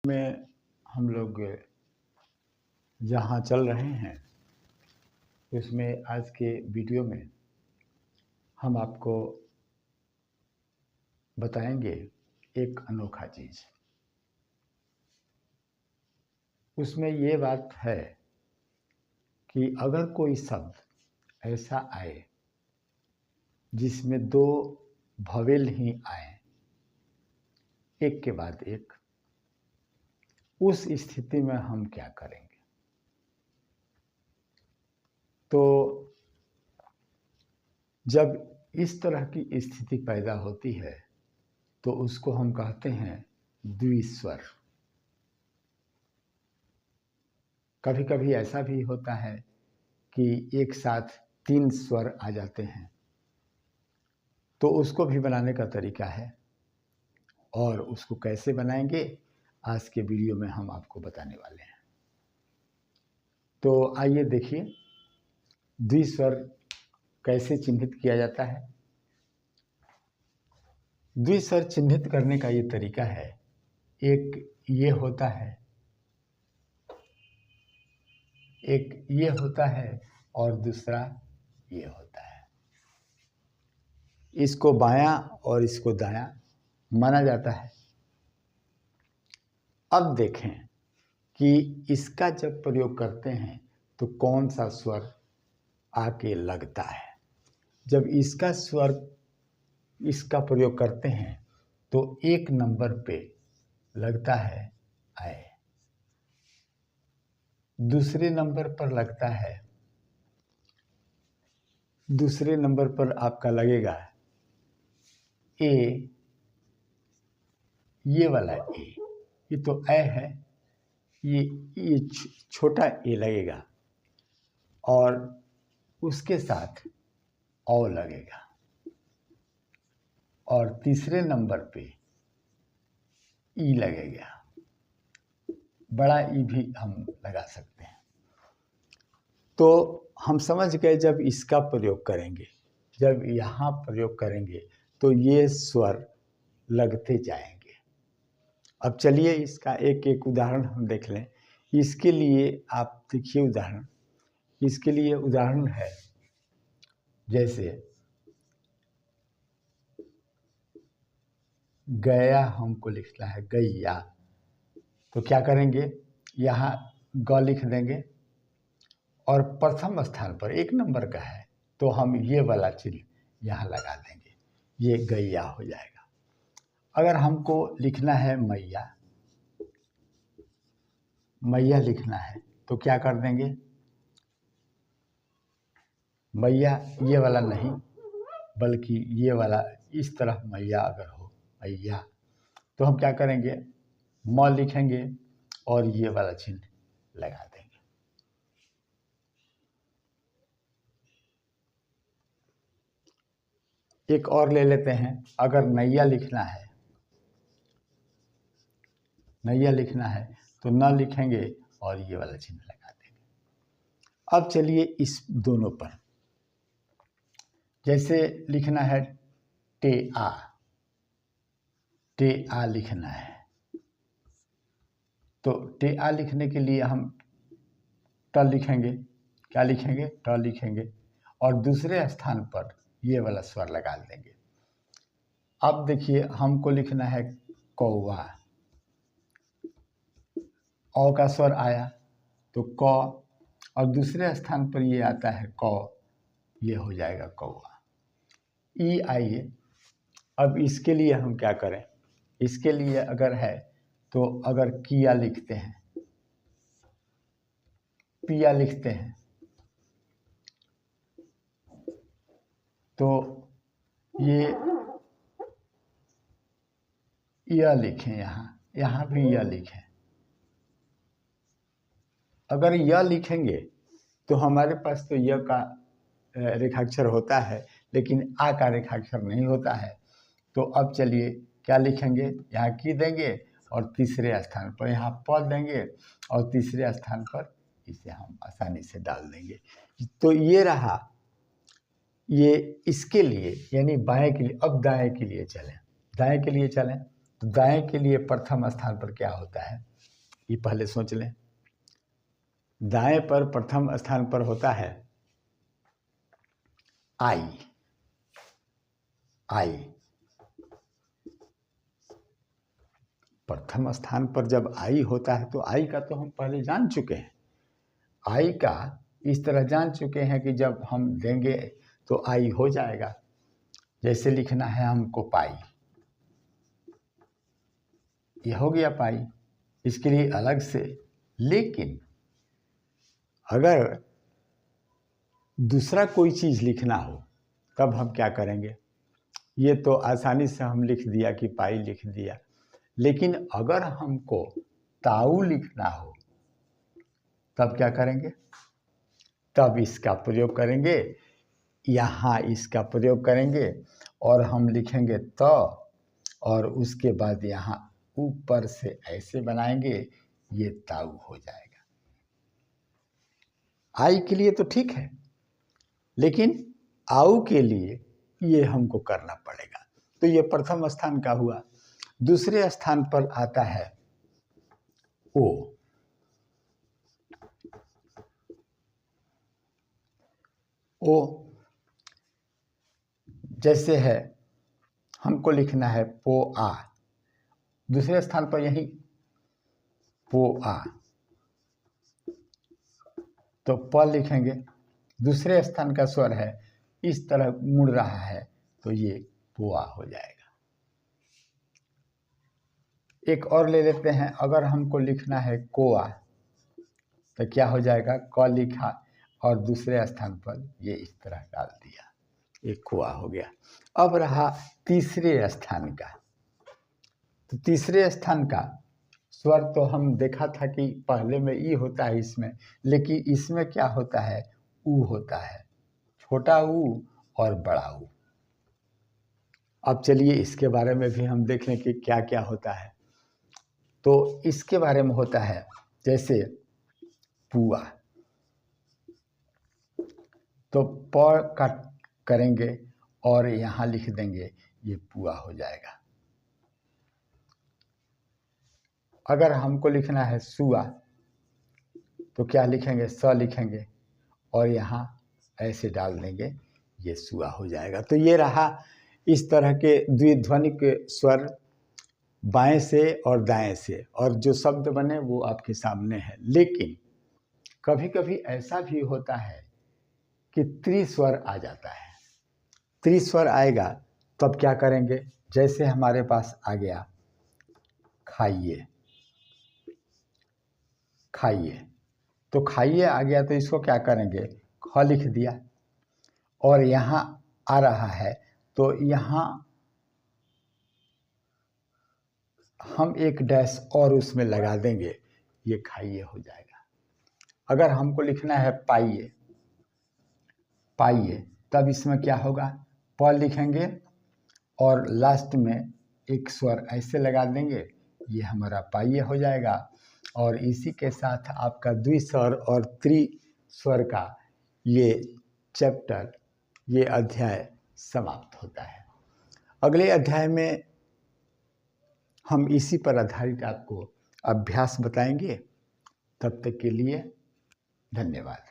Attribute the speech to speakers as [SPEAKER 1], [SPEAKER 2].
[SPEAKER 1] में हम लोग जहाँ चल रहे हैं उसमें आज के वीडियो में हम आपको बताएंगे एक अनोखा चीज़। उसमें ये बात है कि अगर कोई शब्द ऐसा आए जिसमें दो भवेल ही आए एक के बाद एक, उस स्थिति में हम क्या करेंगे। तो जब इस तरह की स्थिति पैदा होती है तो उसको हम कहते हैं द्विस्वर। कभी कभी ऐसा भी होता है कि एक साथ तीन स्वर आ जाते हैं, तो उसको भी बनाने का तरीका है और उसको कैसे बनाएंगे आज के वीडियो में हम आपको बताने वाले हैं। तो आइए देखिए द्विस्वर कैसे चिन्हित किया जाता है। द्विस्वर चिन्हित करने का ये तरीका है, एक ये होता है, एक ये होता है और दूसरा ये होता है। इसको बायां और इसको दायां माना जाता है। अब देखें कि इसका जब प्रयोग करते हैं तो कौन सा स्वर आके लगता है। जब इसका प्रयोग करते हैं तो एक नंबर पे लगता है आए, दूसरे नंबर पर लगता है, दूसरे नंबर पर आपका लगेगा ए, ये वाला ए, ये तो ए है, ये छोटा ए लगेगा और उसके साथ औ लगेगा और तीसरे नंबर पे ई लगेगा। बड़ा ई भी हम लगा सकते हैं। तो हम समझ गए जब इसका प्रयोग करेंगे, जब यहाँ प्रयोग करेंगे तो ये स्वर लगते जाएंगे। अब चलिए इसका एक एक उदाहरण हम देख लें। इसके लिए आप देखिए उदाहरण, इसके लिए उदाहरण है जैसे गया हमको लिखना है गैया, तो क्या करेंगे, यहाँ ग लिख देंगे और प्रथम स्थान पर एक नंबर का है तो हम ये वाला चिन्ह यहाँ लगा देंगे, ये गैया हो जाएगा। अगर हमको लिखना है मैया, मैया लिखना है तो क्या कर देंगे, मैया ये वाला नहीं बल्कि ये वाला, इस तरह मैया अगर हो मैया तो हम क्या करेंगे, म लिखेंगे और ये वाला चिन्ह लगा देंगे। एक और ले लेते हैं। अगर नैया लिखना है, नैया लिखना है तो न लिखेंगे और ये वाला चिन्ह लगा देंगे। अब चलिए इस दोनों पर, जैसे लिखना है टे आ, टे आ लिखना है तो टे आ लिखने के लिए हम ट लिखेंगे, क्या लिखेंगे, ट लिखेंगे और दूसरे स्थान पर ये वाला स्वर लगा देंगे। अब देखिए हमको लिखना है कौवा, औ का स्वर आया तो क और दूसरे स्थान पर ये आता है क, ये हो जाएगा कौवा। ई आइए, अब इसके लिए हम क्या करें, इसके लिए अगर है तो अगर किया लिखते हैं, पिया लिखते हैं तो ये यह लिखें, यहाँ भी यह लिखें। अगर यह लिखेंगे तो हमारे पास तो यह का रेखाक्षर होता है लेकिन आ का रेखाक्षर नहीं होता है। तो अब चलिए क्या लिखेंगे, यहाँ की देंगे और तीसरे स्थान पर यहाँ प देंगे और तीसरे स्थान पर इसे हम आसानी से डाल देंगे। तो ये रहा, ये इसके लिए यानी बाएं के लिए। अब दाएं के लिए चलें, दाएं के लिए चलें तो दाएं के लिए प्रथम स्थान पर क्या होता है, ये पहले सोच लें। दाएं पर प्रथम स्थान पर होता है आई। आई प्रथम स्थान पर जब आई होता है तो आई का तो हम पहले जान चुके हैं। आई का इस तरह जान चुके हैं कि जब हम देंगे तो आई हो जाएगा। जैसे लिखना है हमको पाई, ये हो गया पाई, इसके लिए अलग से। लेकिन अगर दूसरा कोई चीज़ लिखना हो तब हम क्या करेंगे, ये तो आसानी से हम लिख दिया कि पाई लिख दिया। लेकिन अगर हमको ताऊ लिखना हो तब क्या करेंगे, तब इसका प्रयोग करेंगे, यहाँ इसका प्रयोग करेंगे और हम लिखेंगे त, और उसके बाद यहाँ ऊपर से ऐसे बनाएंगे, ये ताऊ हो जाएगा। आई के लिए तो ठीक है, लेकिन आऊ के लिए ये हमको करना पड़ेगा। तो ये प्रथम स्थान का हुआ। दूसरे स्थान पर आता है ओ। ओ जैसे है हमको लिखना है पो आ, दूसरे स्थान पर यही पो आ, तो प लिखेंगे, दूसरे स्थान का स्वर है, इस तरह मुड़ रहा है तो ये पोआ हो जाएगा। एक और ले लेते हैं, अगर हमको लिखना है कोआ तो क्या हो जाएगा, क लिखा और दूसरे स्थान पर ये इस तरह डाल दिया, एक कोआ हो गया। अब रहा तीसरे स्थान का। तो तीसरे स्थान का स्वर तो हम देखा था कि पहले में ई होता है इसमें, लेकिन इसमें क्या होता है, ऊ होता है, छोटा ऊ और बड़ा ऊ। अब चलिए इसके बारे में भी हम देख लें कि क्या क्या होता है। तो इसके बारे में होता है जैसे पुआ, तो प का करेंगे और यहाँ लिख देंगे, ये पुआ हो जाएगा। अगर हमको लिखना है सुआ तो क्या लिखेंगे, स लिखेंगे और यहाँ ऐसे डाल देंगे, ये सुआ हो जाएगा। तो ये रहा इस तरह के द्विध्वनिक स्वर बाएं से और दाएं से, और जो शब्द बने वो आपके सामने है। लेकिन कभी कभी ऐसा भी होता है कि त्रिस्वर आ जाता है। त्रिस्वर आएगा तब क्या करेंगे, जैसे हमारे पास आ गया खाइए, खाइए, तो खाइए आ गया तो इसको क्या करेंगे, ख लिख दिया और यहाँ आ रहा है तो यहाँ हम एक डैश और उसमें लगा देंगे, ये खाइए हो जाएगा। अगर हमको लिखना है पाइए, पाइए, तब इसमें क्या होगा, प लिखेंगे और लास्ट में एक स्वर ऐसे लगा देंगे, ये हमारा पाइए हो जाएगा। और इसी के साथ आपका द्विस्वर और त्रिस्वर का ये चैप्टर, ये अध्याय समाप्त होता है। अगले अध्याय में हम इसी पर आधारित आपको अभ्यास बताएंगे। तब तक के लिए धन्यवाद।